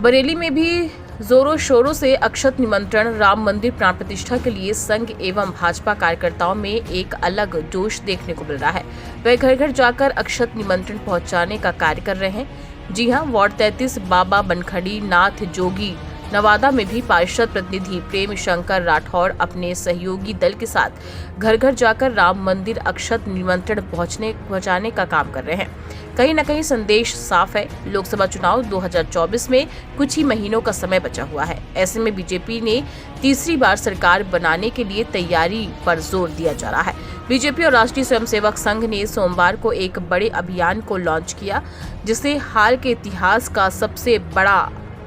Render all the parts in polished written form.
बरेली में भी जोरों शोरों से अक्षत निमंत्रण राम मंदिर प्राण प्रतिष्ठा के लिए संघ एवं भाजपा कार्यकर्ताओं में एक अलग जोश देखने को मिल रहा है। वे घर घर जाकर अक्षत निमंत्रण पहुंचाने का कार्य कर रहे हैं। जी हां, वार्ड 33 बाबा बनखड़ी नाथ जोगी नवादा में भी पार्षद प्रतिनिधि प्रेम शंकर राठौड़ अपने सहयोगी दल के साथ घर घर जाकर राम मंदिर अक्षत निमंत्रण पहुंचाने का काम कर रहे हैं। कहीं न कहीं संदेश साफ है। लोकसभा चुनाव 2024 में कुछ ही महीनों का समय बचा हुआ है। ऐसे में बीजेपी ने तीसरी बार सरकार बनाने के लिए तैयारी पर जोर दिया जा रहा है। बीजेपी और राष्ट्रीय स्वयंसेवक संघ ने सोमवार को एक बड़े अभियान को लॉन्च किया, जिसे हाल के इतिहास का सबसे बड़ा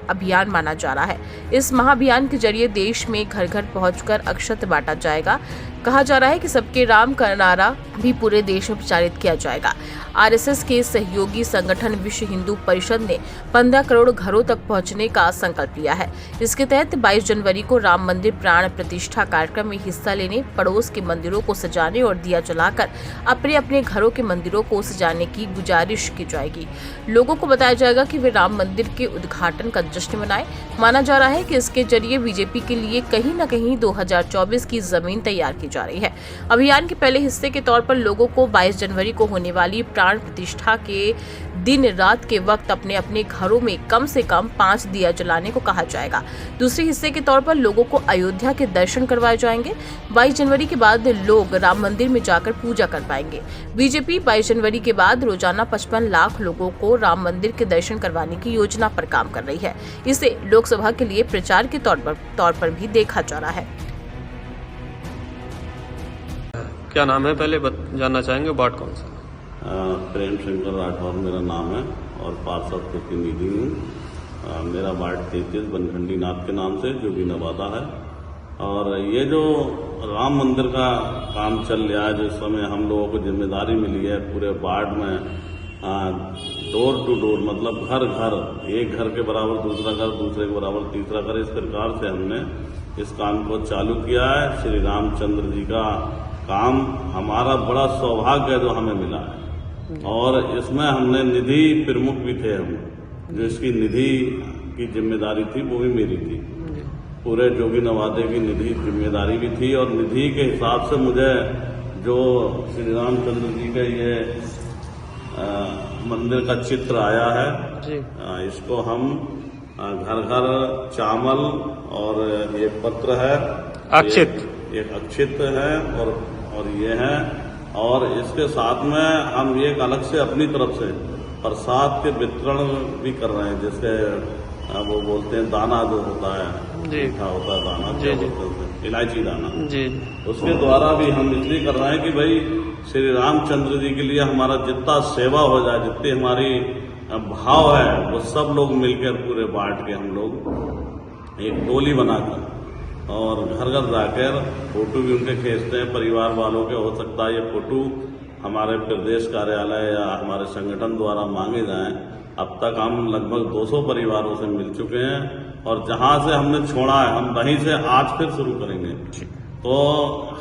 अभियान माना जा रहा है। इस महाअभियान के जरिए देश में घर घर पहुंचकर अक्षत बांटा जाएगा। कहा जा रहा है कि सबके राम का नारा भी पूरे देश में प्रचारित किया जाएगा। आरएसएस के सहयोगी संगठन विश्व हिंदू परिषद ने 15 करोड़ घरों तक पहुंचने का संकल्प लिया है। इसके तहत 22 जनवरी को राम मंदिर प्राण प्रतिष्ठा कार्यक्रम में हिस्सा लेने, पड़ोस के मंदिरों को सजाने और दिया जलाकर अपने अपने घरों के मंदिरों को सजाने की गुजारिश की जाएगी। लोगों को बताया जाएगा कि वे राम मंदिर के उद्घाटन का जश्न मनाएं। माना जा रहा है कि इसके जरिए बीजेपी के लिए कहीं न कहीं 2024 की जमीन तैयार की जा रही है। अभियान के पहले हिस्से के तौर पर लोगों को 22 जनवरी को होने वाली प्राण प्रतिष्ठा के दिन रात के वक्त अपने अपने घरों में कम से कम 5 दिया जलाने को कहा जाएगा। दूसरे हिस्से के तौर पर लोगों को अयोध्या के दर्शन करवाए जाएंगे। 22 जनवरी के बाद लोग राम मंदिर में जाकर पूजा कर पाएंगे। बीजेपी 22 जनवरी के बाद रोजाना 55 लाख लोगों को राम मंदिर के दर्शन करवाने की योजना पर काम कर रही है। इसे लोकसभा के लिए प्रचार के तौर पर भी देखा जा रहा है। क्या नाम है, पहले जानना चाहेंगे, वार्ड कौन सा? प्रेम शंकर राठौड़ मेरा नाम है और पार्षद प्रतिनिधि हूँ। मेरा वार्ड 33 बनखंडी नाथ के नाम से, जो कि नवादा है। और ये जो राम मंदिर का काम चल रहा है, जिस समय हम लोगों को जिम्मेदारी मिली है पूरे वार्ड में डोर टू डोर, मतलब घर घर, एक घर के बराबर दूसरा घर, दूसरे के बराबर तीसरा घर, इस प्रकार से हमने इस काम को चालू किया है। श्री रामचंद्र जी का काम हमारा बड़ा सौभाग्य है जो हमें मिला है। और इसमें हमने निधि प्रमुख भी थे, हम जो इसकी निधि की जिम्मेदारी थी वो भी मेरी थी। पूरे जोगी नवादे की निधि जिम्मेदारी भी थी। और निधि के हिसाब से मुझे जो श्री रामचंद्र जी का ये मंदिर का चित्र आया है जी। इसको हम घर घर चावल और ये पत्र है, अक्षित, एक अक्षित है और ये है। और इसके साथ में हम एक अलग से अपनी तरफ से प्रसाद के वितरण भी कर रहे हैं, जिसके वो बोलते हैं दाना जो होता है, मीठा होता है दाना, क्या बोलते हैं, इलायची दाना जी। उसके द्वारा भी हम इसलिए कर रहे हैं कि भाई श्री रामचंद्र जी के लिए हमारा जितना सेवा हो जाए, जितनी हमारी भाव है, वो सब लोग मिलकर पूरे वार्ड के हम लोग एक टोली बनाकर और घर घर जाकर फोटो भी उनके खींचते हैं, परिवार वालों के। हो सकता है ये फोटो हमारे प्रदेश कार्यालय या हमारे संगठन द्वारा मांगे जाएं। अब तक हम लगभग 200 परिवारों से मिल चुके हैं और जहां से हमने छोड़ा है हम वहीं से आज फिर शुरू करेंगे। तो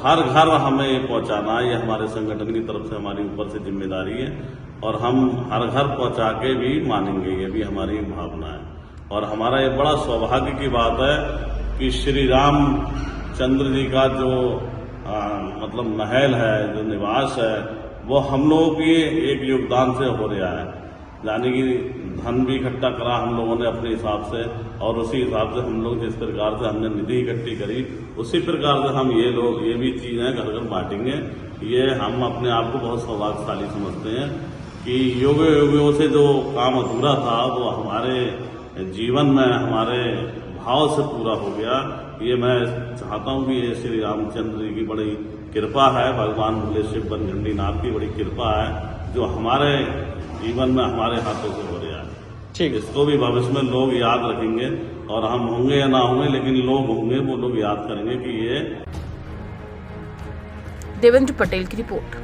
हर घर हमें ये पहुंचाना है, ये हमारे संगठन की तरफ से हमारी ऊपर से जिम्मेदारी है। और हम हर घर पहुंचा के भी मानेंगे, ये भी हमारी भावना है। और हमारा ये बड़ा सौभाग्य की बात है कि श्री रामचंद्र जी का जो मतलब महल है, जो निवास है, वो हम लोगों के एक योगदान से हो रहा है। यानी कि धन भी इकट्ठा करा हम लोगों ने अपने हिसाब से, और उसी हिसाब से हम लोग जिस प्रकार से हमने निधि इकट्ठी करी, उसी प्रकार से हम ये भी चीजें घर घर बांटेंगे। ये हम अपने आप को बहुत सौभाग्यशाली समझते हैं कि युगों से जो काम अधूरा था वो हमारे जीवन में हमारे भाव से पूरा हो गया। ये मैं चाहता हूँ कि ये श्री रामचंद्र जी की बड़ी कृपा है, भगवान भोले शिव बनखंडी नाथ की बड़ी कृपा है, जो हमारे जीवन में हमारे हाथों से हो रहा है। ठीक, इसको भी भविष्य में लोग याद रखेंगे, और हम होंगे या ना होंगे, लेकिन लोग होंगे, वो लोग याद करेंगे कि ये। देवेंद्र पटेल की रिपोर्ट।